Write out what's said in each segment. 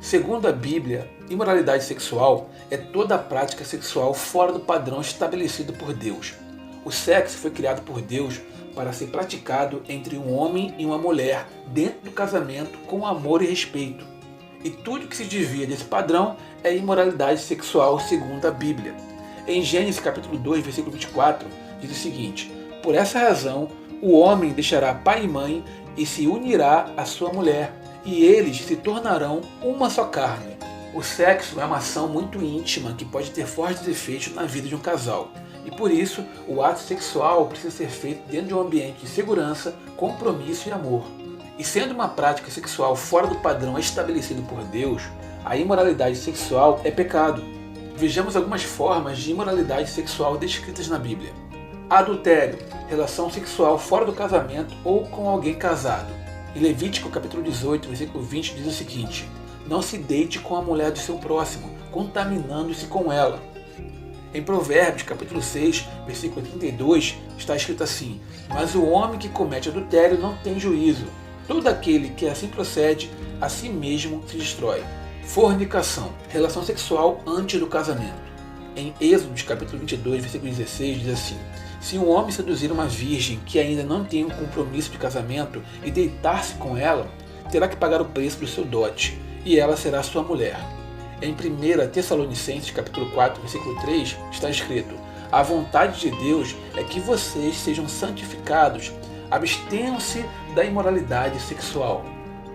Segundo a Bíblia, imoralidade sexual é toda a prática sexual fora do padrão estabelecido por Deus. O sexo foi criado por Deus para ser praticado entre um homem e uma mulher dentro do casamento com amor e respeito. E tudo que se desvia desse padrão é imoralidade sexual segundo a Bíblia. Em Gênesis capítulo 2, versículo 24, diz o seguinte: por essa razão, o homem deixará pai e mãe e se unirá à sua mulher, e eles se tornarão uma só carne. O sexo é uma ação muito íntima que pode ter fortes efeitos na vida de um casal. E por isso, o ato sexual precisa ser feito dentro de um ambiente de segurança, compromisso e amor. E sendo uma prática sexual fora do padrão estabelecido por Deus, a imoralidade sexual é pecado. Vejamos algumas formas de imoralidade sexual descritas na Bíblia. Adultério, relação sexual fora do casamento ou com alguém casado. Em Levítico capítulo 18, versículo 20 diz o seguinte: não se deite com a mulher do seu próximo, contaminando-se com ela. Em Provérbios capítulo 6, versículo 32, está escrito assim: mas o homem que comete adultério não tem juízo. Todo aquele que assim procede, a si mesmo se destrói. Fornicação, relação sexual antes do casamento. Em Êxodo capítulo 22, versículo 16, diz assim: se um homem seduzir uma virgem que ainda não tem um compromisso de casamento e deitar-se com ela, terá que pagar o preço do seu dote, e ela será sua mulher. Em 1 Tessalonicenses capítulo 4, versículo 3, está escrito: a vontade de Deus é que vocês sejam santificados, abstenham-se da imoralidade sexual.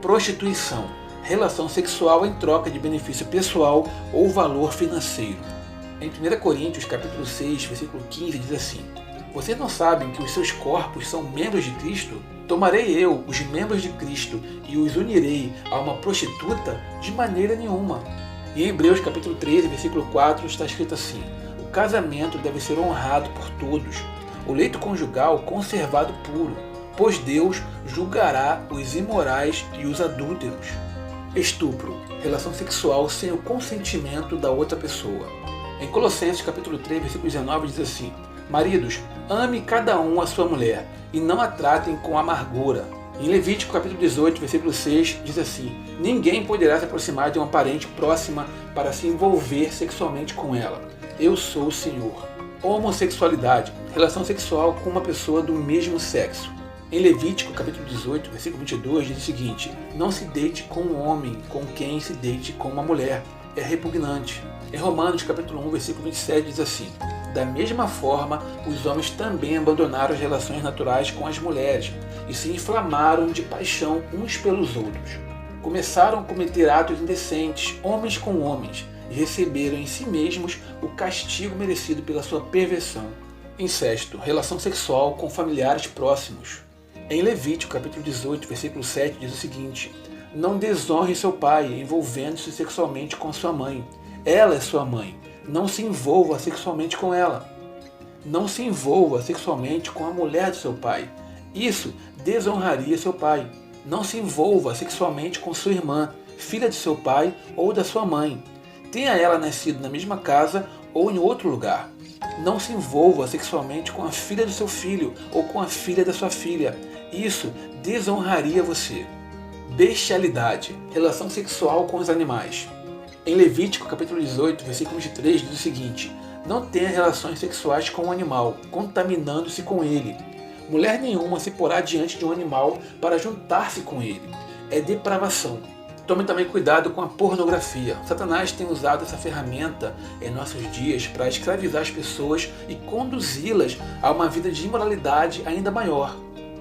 Prostituição, relação sexual em troca de benefício pessoal ou valor financeiro. Em 1 Coríntios capítulo 6, versículo 15, diz assim: vocês não sabem que os seus corpos são membros de Cristo? Tomarei eu os membros de Cristo e os unirei a uma prostituta? De maneira nenhuma. E em Hebreus capítulo 13, versículo 4, está escrito assim: o casamento deve ser honrado por todos, o leito conjugal conservado puro, pois Deus julgará os imorais e os adúlteros. Estupro, relação sexual sem o consentimento da outra pessoa. Em Colossenses capítulo 3, versículo 19, diz assim: maridos, ame cada um a sua mulher, e não a tratem com amargura. Em Levítico capítulo 18, versículo 6, diz assim: ninguém poderá se aproximar de uma parente próxima para se envolver sexualmente com ela. Eu sou o Senhor. Homossexualidade, relação sexual com uma pessoa do mesmo sexo. Em Levítico capítulo 18, versículo 22, diz o seguinte: não se deite com um homem com quem se deite com uma mulher. É repugnante. Em Romanos capítulo 1, versículo 27, diz assim: da mesma forma, os homens também abandonaram as relações naturais com as mulheres e se inflamaram de paixão uns pelos outros. Começaram a cometer atos indecentes, homens com homens, e receberam em si mesmos o castigo merecido pela sua perversão. Incesto, relação sexual com familiares próximos. Em Levítico capítulo 18, versículo 7, diz o seguinte: não desonre seu pai, envolvendo-se sexualmente com sua mãe. Ela é sua mãe. Não se envolva sexualmente com ela. Não se envolva sexualmente com a mulher do seu pai. Isso desonraria seu pai. Não se envolva sexualmente com sua irmã, filha de seu pai ou da sua mãe. Tenha ela nascido na mesma casa ou em outro lugar. Não se envolva sexualmente com a filha do seu filho ou com a filha da sua filha. Isso desonraria você. Bestialidade, relação sexual com os animais. Em Levítico capítulo 18, versículo 23, diz o seguinte: não tenha relações sexuais com um animal, contaminando-se com ele. Mulher nenhuma se porá diante de um animal para juntar-se com ele. É depravação. Tome também cuidado com a pornografia. Satanás tem usado essa ferramenta em nossos dias para escravizar as pessoas e conduzi-las a uma vida de imoralidade ainda maior.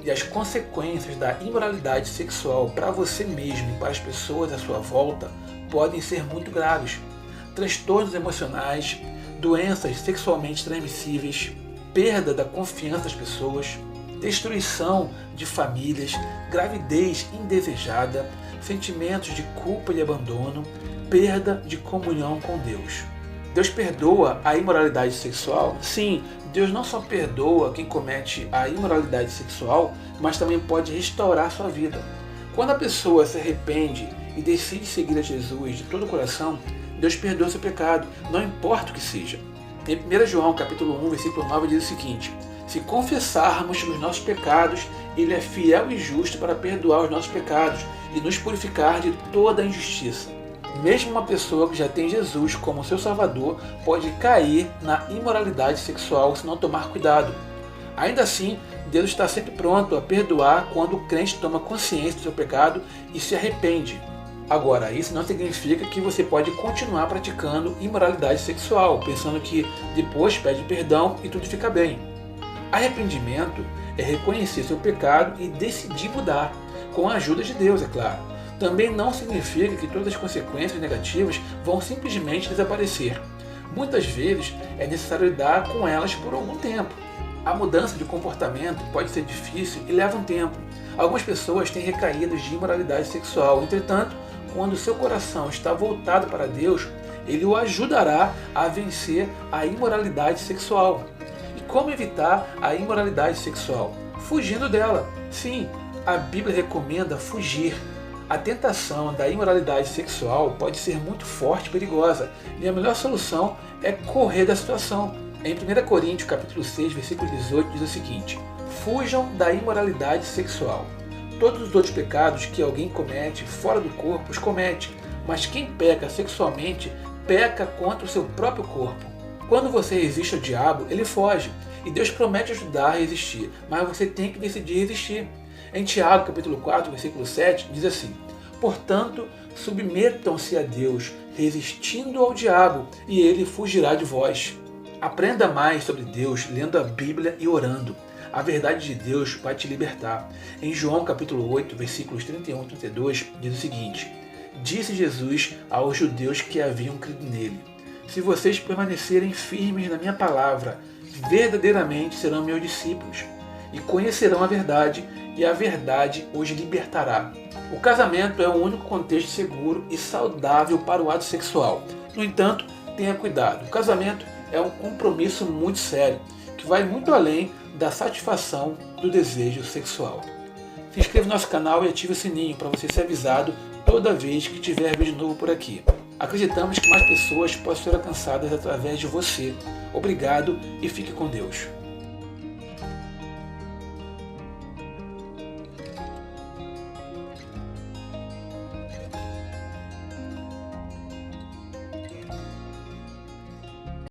E as consequências da imoralidade sexual para você mesmo e para as pessoas à sua volta podem ser muito graves. Transtornos emocionais, doenças sexualmente transmissíveis, perda da confiança das pessoas, destruição de famílias, gravidez indesejada, sentimentos de culpa e abandono, perda de comunhão com Deus. Deus perdoa a imoralidade sexual? Sim, Deus não só perdoa quem comete a imoralidade sexual, mas também pode restaurar sua vida. Quando a pessoa se arrepende e decide seguir a Jesus de todo o coração, Deus perdoa seu pecado, não importa o que seja. Em 1 João capítulo 1, versículo 9 diz o seguinte: se confessarmos os nossos pecados, Ele é fiel e justo para perdoar os nossos pecados e nos purificar de toda a injustiça. Mesmo uma pessoa que já tem Jesus como seu Salvador pode cair na imoralidade sexual se não tomar cuidado. Ainda assim, Deus está sempre pronto a perdoar quando o crente toma consciência do seu pecado e se arrepende. Agora, isso não significa que você pode continuar praticando imoralidade sexual, pensando que depois pede perdão e tudo fica bem. Arrependimento é reconhecer seu pecado e decidir mudar, com a ajuda de Deus, é claro. Também não significa que todas as consequências negativas vão simplesmente desaparecer. Muitas vezes é necessário lidar com elas por algum tempo. A mudança de comportamento pode ser difícil e leva um tempo. Algumas pessoas têm recaídas de imoralidade sexual, entretanto, quando seu coração está voltado para Deus, Ele o ajudará a vencer a imoralidade sexual. E como evitar a imoralidade sexual? Fugindo dela. Sim, a Bíblia recomenda fugir. A tentação da imoralidade sexual pode ser muito forte e perigosa, e a melhor solução é correr da situação. Em 1 Coríntios capítulo 6, versículo 18, diz o seguinte: fujam da imoralidade sexual. Todos os outros pecados que alguém comete fora do corpo os comete, mas quem peca sexualmente peca contra o seu próprio corpo. Quando você resiste ao diabo, ele foge, e Deus promete ajudar a resistir, mas você tem que decidir resistir. Em Tiago, capítulo 4, versículo 7, diz assim: portanto, submetam-se a Deus, resistindo ao diabo, e ele fugirá de vós. Aprenda mais sobre Deus lendo a Bíblia e orando. A verdade de Deus vai te libertar. Em João capítulo 8, versículos 31 e 32, diz o seguinte: disse Jesus aos judeus que haviam crido nele: se vocês permanecerem firmes na minha palavra, verdadeiramente serão meus discípulos, e conhecerão a verdade, e a verdade os libertará. O casamento é o único contexto seguro e saudável para o ato sexual. No entanto, tenha cuidado. O casamento é um compromisso muito sério, que vai muito além da satisfação do desejo sexual. Se inscreva no nosso canal e ative o sininho para você ser avisado toda vez que tiver vídeo novo por aqui. Acreditamos que mais pessoas possam ser alcançadas através de você. Obrigado e fique com Deus.